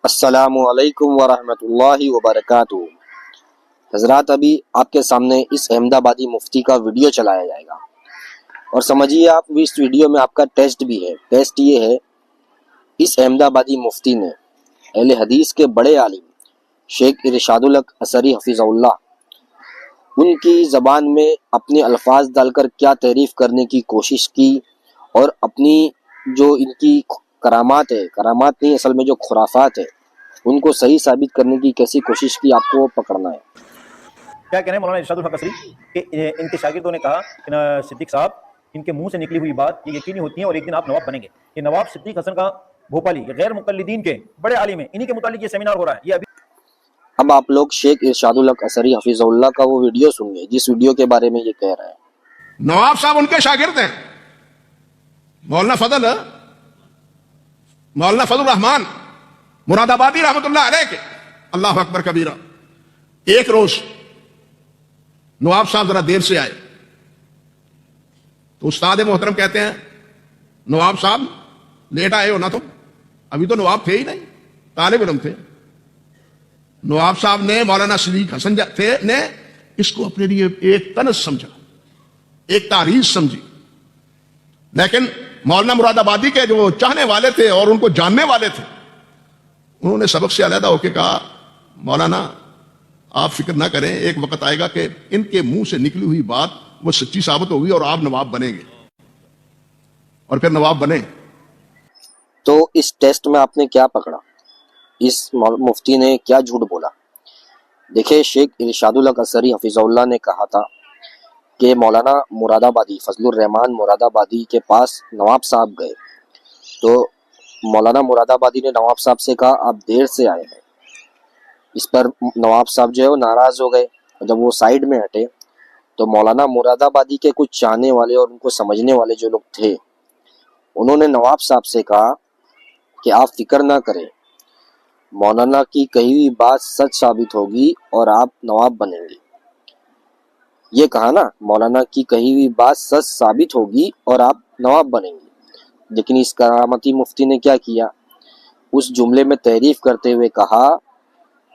السلام علیکم ورحمۃ اللہ وبرکاتہ۔ حضرات، ابھی آپ کے سامنے اس احمد آبادی مفتی کا ویڈیو چلایا جائے گا اور سمجھیے آپ اس ویڈیو میں آپ کا ٹیسٹ بھی ہے۔ ٹیسٹ یہ ہے، اس احمد آبادی مفتی نے اہل حدیث کے بڑے عالم شیخ ارشاد الحق اثری حفظ اللہ، ان کی زبان میں اپنے الفاظ ڈال کر کیا تعریف کرنے کی کوشش کی، اور اپنی جو ان کی کرامات ہے، کرامات نہیں اصل میں جو خرافات ہے، ان کو صحیح ثابت کرنے کی کیسی کوشش کی، آپ کو پکڑنا ہے۔ کیا کہنا ہے مولانا ارشاد الحق اثری کہ ان کے شاگردوں نے کہا کہ صدیق صاحب، ان کے منہ سے نکلی ہوئی بات یہ یقینی ہوتی ہے اور ایک دن آپ نواب بنیں گے۔ یہ نواب صدیق حسن کا بھوپالی، یہ غیر مقلدین کے بڑے عالم ہیں، انہی کے متعلق یہ سیمینار ہو رہا ہے۔ یہ ابھی اب آپ لوگ شیخ ارشاد الحق اثری حفظ اللہ کا وہ ویڈیو سنیے جس ویڈیو کے بارے میں یہ کہہ رہا ہے۔ نواب صاحب ان کے شاگرد ہیں، مولانا فضل الرحمان مراد آبادی رحمت اللہ علیہ کے، اللہ اکبر کبیرہ۔ ایک روز نواب صاحب ذرا دیر سے آئے تو استاد محترم کہتے ہیں، نواب صاحب لیٹ آئے ہو نا تم؟ ابھی تو نواب تھے ہی نہیں، طالب علم تھے۔ نواب صاحب نے مولانا صدیق حسن نے اس کو اپنے لیے ایک طنز سمجھا، ایک تعریض سمجھی، لیکن مولانا مراد آبادی کے جو چاہنے والے تھے اور ان کو جاننے والے تھے، انہوں نے سبق سے علیحدہ ہو کے کہا، مولانا آپ فکر نہ کریں، ایک وقت آئے گا کہ ان کے منہ سے نکلی ہوئی بات وہ سچی ثابت ہوگی اور آپ نواب بنیں گے۔ اور پھر نواب بنے۔ تو اس ٹیسٹ میں آپ نے کیا پکڑا؟ اس مفتی نے کیا جھوٹ بولا؟ دیکھیں، شیخ ارشاد الحق اثری حفظ اللہ نے کہا تھا کہ مولانا مراد آبادی فضل الرحمان مراد آبادی کے پاس نواب صاحب گئے تو مولانا مراد آبادی نے نواب صاحب سے کہا آپ دیر سے آئے ہیں۔ اس پر نواب صاحب جو ہے وہ ناراض ہو گئے۔ جب وہ سائیڈ میں ہٹے تو مولانا مراد آبادی کے کچھ چاہنے والے اور ان کو سمجھنے والے جو لوگ تھے، انہوں نے نواب صاحب سے کہا کہ آپ فکر نہ کریں، مولانا کی کہی ہوئی بات سچ ثابت ہوگی اور آپ نواب بنیں گے۔ یہ کہا نا، مولانا کی کہی ہوئی بات سچ ثابت ہوگی اور آپ نواب بنیں گے۔ لیکن اس کرامتی مفتی نے کیا کیا؟ اس جملے میں تعریف کرتے ہوئے کہا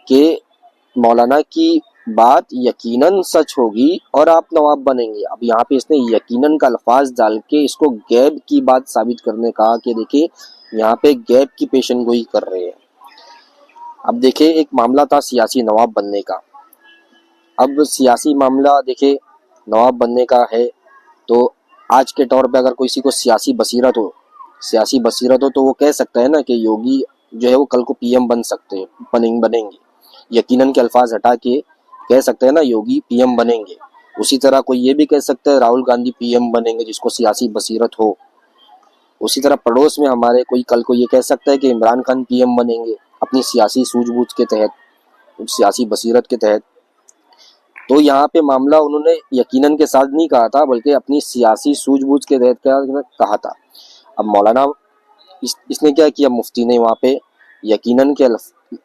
کہ مولانا کی بات یقیناً سچ ہوگی اور آپ نواب بنیں گے۔ اب یہاں پہ اس نے یقیناً کا الفاظ ڈال کے اس کو غیب کی بات ثابت کرنے کہا کہ دیکھیں یہاں پہ غیب کی پیشن گوئی کر رہے ہیں۔ اب دیکھیں، ایک معاملہ تھا سیاسی نواب بننے کا۔ اب سیاسی معاملہ دیکھیں نواب بننے کا ہے تو آج کے طور پہ اگر کسی کو سیاسی بصیرت ہو تو وہ کہہ سکتا ہے نا کہ یوگی جو ہے وہ کل کو پی ایم بن سکتے ہیں، بنیں گے۔ یقیناً کے الفاظ ہٹا کے کہہ سکتے ہیں نا یوگی پی ایم بنیں گے۔ اسی طرح کوئی یہ بھی کہہ سکتا ہے راہل گاندھی پی ایم بنیں گے جس کو سیاسی بصیرت ہو۔ اسی طرح پڑوس میں ہمارے کوئی کل کو یہ کہہ سکتا ہے کہ عمران خان پی ایم بنیں گے اپنی سیاسی سوجھ بوجھ کے تحت، سیاسی بصیرت کے تحت۔ تو یہاں پہ معاملہ انہوں نے یقیناً کے ساتھ نہیں کہا تھا بلکہ اپنی سیاسی سوجھ بوجھ کے تحت کہا تھا۔ اب مولانا اس نے کیا کیا، مفتی نے وہاں پہ یقیناً کے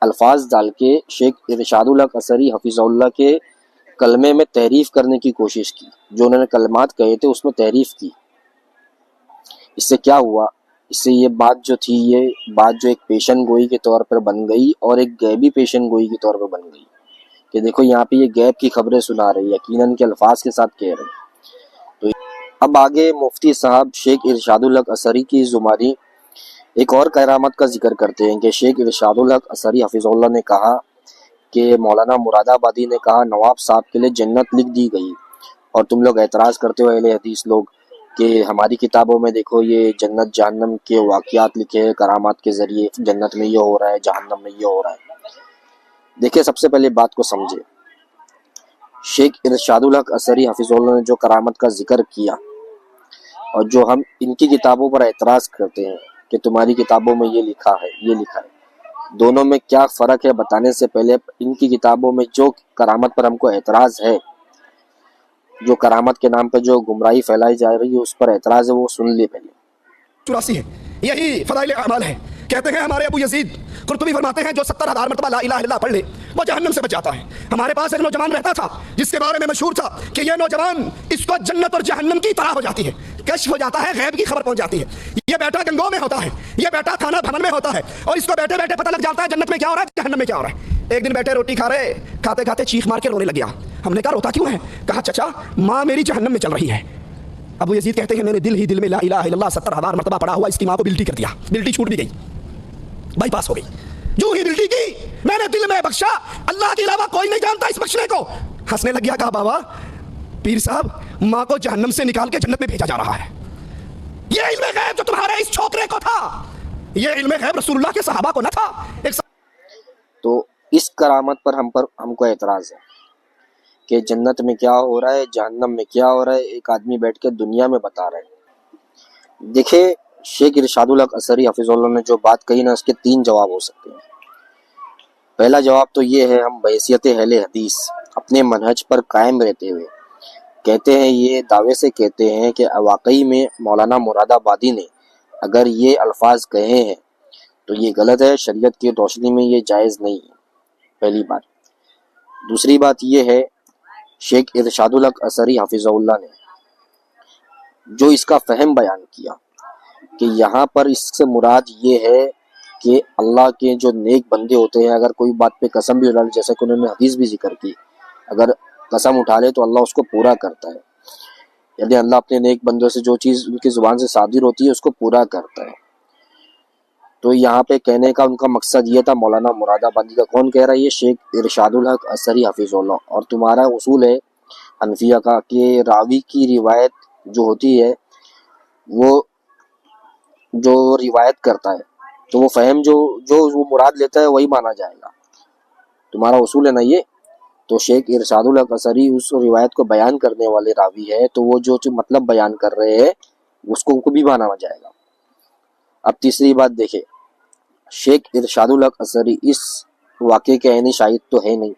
الفاظ ڈال کے شیخ ارشاد الحق اثری حفظ اللہ کے کلمے میں تحریف کرنے کی کوشش کی۔ جو انہوں نے کلمات کہے تھے اس میں تحریف کی۔ اس سے کیا ہوا؟ اس سے یہ بات جو تھی، یہ بات جو ایک پیشن گوئی کے طور پر بن گئی اور ایک غیبی پیشن گوئی کے طور پر بن گئی کہ دیکھو یہاں پہ یہ غیب کی خبریں سنا رہی، یقیناً کے الفاظ کے ساتھ کہہ رہے۔ تو اب آگے مفتی صاحب شیخ ارشاد الحق اثری کی زمانی ایک اور کرامت کا ذکر کرتے ہیں کہ شیخ ارشاد الحق اثری حفظ اللہ نے کہا کہ مولانا مراد آبادی نے کہا نواب صاحب کے لیے جنت لکھ دی گئی، اور تم لوگ اعتراض کرتے ہو اہل حدیث لوگ کہ ہماری کتابوں میں دیکھو یہ جنت جہنم کے واقعات لکھے ہیں، کرامات کے ذریعے جنت میں یہ ہو رہا ہے، جہنم میں یہ ہو رہا ہے۔ دیکھیں، سب سے پہلے بات کو سمجھے، شیخ ارشاد الحق اثری حفظ اللہ نے جو کرامت کا ذکر کیا اور جو ہم ان کی کتابوں پر اعتراض کرتے ہیں کہ تمہاری کتابوں میں یہ لکھا ہے، یہ لکھا ہے، دونوں میں کیا فرق ہے بتانے سے پہلے ان کی کتابوں میں جو کرامت پر ہم کو اعتراض ہے، جو کرامت کے نام پہ جو گمراہی پھیلائی جا رہی ہے اس پر اعتراض ہے، وہ سن لے پہلے۔ 84 ہے، یہی فضائل اعمال ہے کہتے ہیں ہمارے ابو یزید قرطبی فرماتے ہیں جو 70,000 مرتبہ لا الہ الا اللہ پڑھ لے وہ جہنم سے بچ جاتا ہے. ہمارے پاس ایک نوجوان رہتا تھا جس کے بارے میں مشہور تھا کہ یہ نوجوان اس کو جنت اور جہنم کی طرح ہو جاتی ہے، کشف ہو جاتا ہے، غیب کی خبر پہنچ جاتی ہے. یہ بیٹا گنگو میں ہوتا ہے، یہ بیٹا تھانہ بھون میں ہوتا ہے، اور اس کو بیٹھے بیٹھے پتہ لگ جاتا ہے جنت میں کیا ہو رہا ہے، جہنم میں کیا ہو رہا ہے. ایک دن بیٹھے روٹی کھا رہے، کھاتے کھاتے چیخ مار کے رونے لگ گیا. ہم نے کہا روتا کیوں ہے؟ کہا چچا ماں میری جہنم میں چل رہی ہے. ابو یزید کہتے ہیں میں نے دل ہی دل میں لا الہ الا اللہ 70,000 مرتبہ پڑھا ہوا اس کی ماں کو بلٹی کر دیا، بلٹی چھوٹ بھی گئی، بائی پاس ہو گئی. جو ہی بلٹی کی میں نے دل میں بخشا، اللہ کے علاوہ کوئی نہیں جانتا اس بخشنے کو. ہنسنے لگ گیا، کہا بابا پیر صاحب ماں کو جہنم سے نکال کے جنت میں بھیجا جا رہا ہے. یہ علم غیب جو تمہارے اس چھوکرے کو تھا، یہ علم غیب رسول اللہ کے صحابہ کو نہ تھا. تو اس کرامت پر ہم کو اعتراض ہے کہ جنت میں کیا ہو رہا ہے، جہنم میں کیا ہو رہا ہے، ایک آدمی بیٹھ کے دنیا میں بتا رہا ہے. دیکھیں شیخ ارشاد الحق اثری حفظ اللہ نے جو بات کہی نا، اس کے 3 جواب ہو سکتے ہیں. پہلا جواب تو یہ ہے، ہم بحیثیت اہل حدیث اپنے منہج پر قائم رہتے ہوئے کہتے ہیں، یہ دعوے سے کہتے ہیں کہ واقعی میں مولانا مراد آبادی نے اگر یہ الفاظ کہے ہیں تو یہ غلط ہے، شریعت کی روشنی میں یہ جائز نہیں ہے. پہلی بات. دوسری بات یہ ہے، شیخ ارشاد الحق اثری حفظ اللہ نے جو اس کا فہم بیان کیا کہ یہاں پر اس سے مراد یہ ہے کہ اللہ کے جو نیک بندے ہوتے ہیں، اگر کوئی بات پہ قسم بھی اٹھا لے، جیسے کہ انہوں نے حدیث بھی ذکر کی، اگر قسم اٹھا لے تو اللہ اس کو پورا کرتا ہے. یعنی اللہ اپنے نیک بندوں سے جو چیز ان کی زبان سے صادر ہوتی ہے اس کو پورا کرتا ہے. تو یہاں پہ کہنے کا ان کا مقصد یہ تھا مولانا مراد آبادی کا. کون کہہ رہا ہے؟ یہ شیخ ارشاد الحق اثری حفظ اللہ. اور تمہارا اصول ہے حنفیہ کا کہ راوی کی روایت جو ہوتی ہے، وہ جو روایت کرتا ہے تو وہ فہم جو وہ مراد لیتا ہے وہی مانا جائے گا. تمہارا اصول ہے نا یہ. تو شیخ ارشاد الحق اثری اس روایت کو بیان کرنے والے راوی ہے، تو وہ جو مطلب بیان کر رہے ہیں اس کو بھی مانا جائے گا. اب تیسری بات دیکھیں، شیخ ارشاد الحق اثری اس واقعے کے عینی شاہد تو ہے نہیں.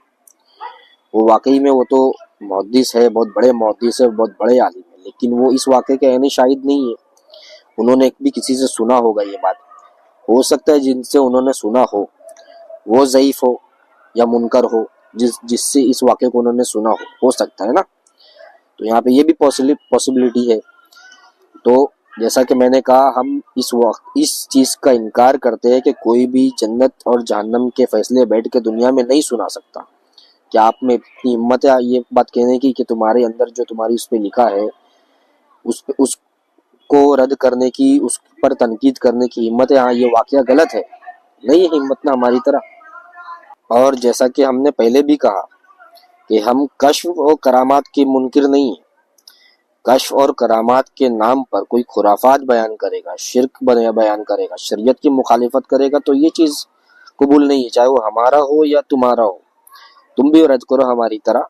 وہ واقعی میں وہ تو محدث ہے، بہت بڑے محدث ہے، بہت بڑے عالم ہے، لیکن وہ اس واقعے کے عینی شاہد نہیں ہے. انہوں نے بھی کسی سے سنا ہوگا یہ بات. ہو سکتا ہے جن سے انہوں نے سنا ہو وہ ضعیف ہو یا منکر ہو، جس سے اس واقعے کو انہوں نے سنا ہو سکتا ہے نا. تو یہاں پہ یہ بھی پاسبلٹی ہے. تو جیسا کہ میں نے کہا، ہم اس چیز کا انکار کرتے ہیں کہ کوئی بھی جنت اور جہنم کے فیصلے بیٹھ کے دنیا میں نہیں سنا سکتا. کیا آپ میں اتنی ہمت ہے یہ بات کہنے کی کہ تمہارے اندر جو تمہاری اس پہ لکھا ہے اس کو رد کرنے کی، اس پر تنقید کرنے کی ہمت ہے؟ ہاں یہ واقعہ غلط ہے، نہیں ہے ہمت نہ ہماری طرح. اور جیسا کہ ہم نے پہلے بھی کہا کہ ہم کشف اور کرامات کے منکر نہیں ہیں. کشف اور کرامات کے نام پر کوئی خرافات بیان کرے گا، شرک بیان کرے گا، شریعت کی مخالفت کرے گا، تو یہ چیز قبول نہیں ہے، چاہے وہ ہمارا ہو یا تمہارا ہو. تم بھی رد کرو ہماری طرح،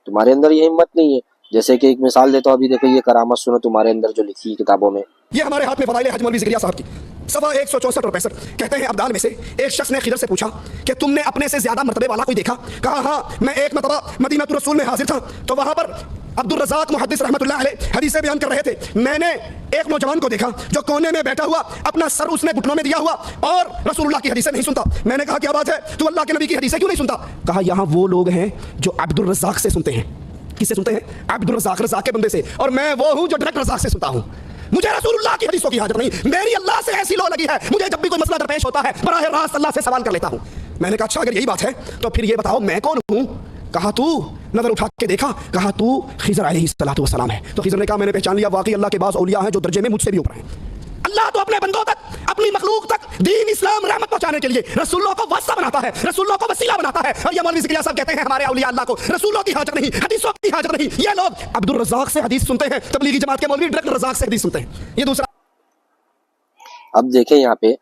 تمہارے اندر یہ ہمت نہیں ہے. جیسے کہ ایک مثال دیتا ہوں، ابھی دیکھو یہ کرامت سنو تمہارے اندر جو لکھی کتابوں میں. یہ ہمارے ہاتھ میں فضائل حج مولوی زکریا صاحب کی صفحہ 164 اور 65 کہتے ہیں، ابدال میں سے ایک شخص نے خضر سے پوچھا کہ تم نے اپنے سے زیادہ مرتبے والا کوئی دیکھا؟ کہا ہاں، میں ایک مرتبہ مدینہ الرسول میں حاضر تھا تو وہاں پر عبد الرزاق محدث رحمۃ اللہ علیہ حدیثیں بیان کر رہے تھے. میں نے ایک نوجوان کو دیکھا جو کونے میں بیٹھا ہوا، اپنا سر اس نے گھٹنوں میں دیا ہوا اور رسول اللہ کی حدیثیں نہیں سنتا. میں نے کہا کیا بات ہے، تو اللہ کے نبی کی حدیثیں کیوں نہیں سنتا؟ کہا یہاں وہ لوگ ہیں جو عبد الرزاق سے سنتے ہیں. کس سے سنتے ہیں؟ عبد الرزاق، رزاق کے بندے سے. اور میں وہ ہوں جو ڈائریکٹ رزاق سے سنتا ہوں. مجھے رسول اللہ کی حدیثوں کی حاجت نہیں، میری اللہ سے ایسی لو لگی ہے، مجھے جب بھی کوئی مسئلہ درپیش ہوتا ہے براہ راست اللہ سے سوال کر لیتا ہوں. میں نے کہا اچھا اگر یہی بات ہے تو پھر یہ بتاؤ میں کون ہوں؟ کہا تو نظر اٹھا کے دیکھا، کہا تو خضر علیہ السلام ہے. تو خضر نے کہا میں نے پہچان لیا، واقعی اللہ کے بعض اولیاء ہیں جو درجے میں مجھ سے بھی اوپر ہیں. اللہ تو اپنے بندوں تک، اپنی مخلوق تک دین اسلام رحمت پہنچانے کے لیے رسولوں کو واسطہ بناتا ہے، رسولوں کو وسیلہ بناتا ہے. اور یہ مولوی زکریا صاحب کہتے ہیں ہمارے اولیاء اللہ کو رسولوں کی حاجت نہیں، حدیثوں کی حاجت نہیں. یہ لوگ عبد الرزاق سے حدیث سنتے ہیں، تبلیغی جماعت کے مولوی ڈائریکٹ رزاق سے حدیث سنتے ہیں. یہ دوسرا. اب دیکھیں یہاں پہ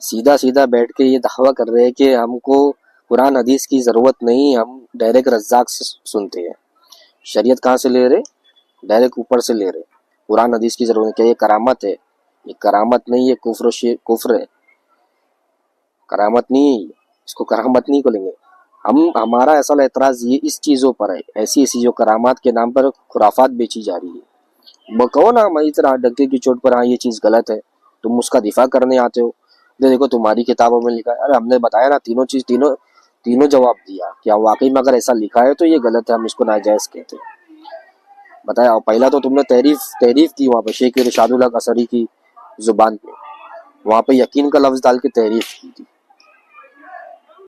سیدھا بیٹھ کے یہ دعویٰ کر رہے ہیں کہ ہم کو قرآن حدیث کی ضرورت نہیں، ہم ڈائریکٹ رزاق سے سنتے ہیں. شریعت کہاں سے لے رہے؟ ڈائریکٹ اوپر سے لے رہے. قرآن حدیث کی ضرورت نہیں. کیا یہ کرامت ہے؟ یہ کرامت نہیں، یہ کفر ہے. کرامت نہیں، اس کو کرامت نہیں کھولیں گے ہم. ہمارا اصل اعتراض یہ اس چیزوں پر ہے، ایسی جو کرامات کے نام پر خرافات بیچی جا رہی ہے. کہو نا ہماری طرح ڈنکے کی چوٹ پر ہاں یہ چیز غلط ہے، تم اس کا دفاع کرنے آتے ہو. دیکھو تمہاری کتابوں میں لکھا ہے. ارے ہم نے بتایا نا تینوں جواب دیا. کیا واقعی میں اگر ایسا لکھا ہے تو یہ غلط ہے, ہم اس کو ناجائز کہتے ہیں. بتایا. اور پہلا تو تم نے تعریف کی وہاں پہ شیخ ارشاد الحق اثری کی زبان پہ, وہاں پہ یقین کا لفظ ڈال کے تعریف کی تھی.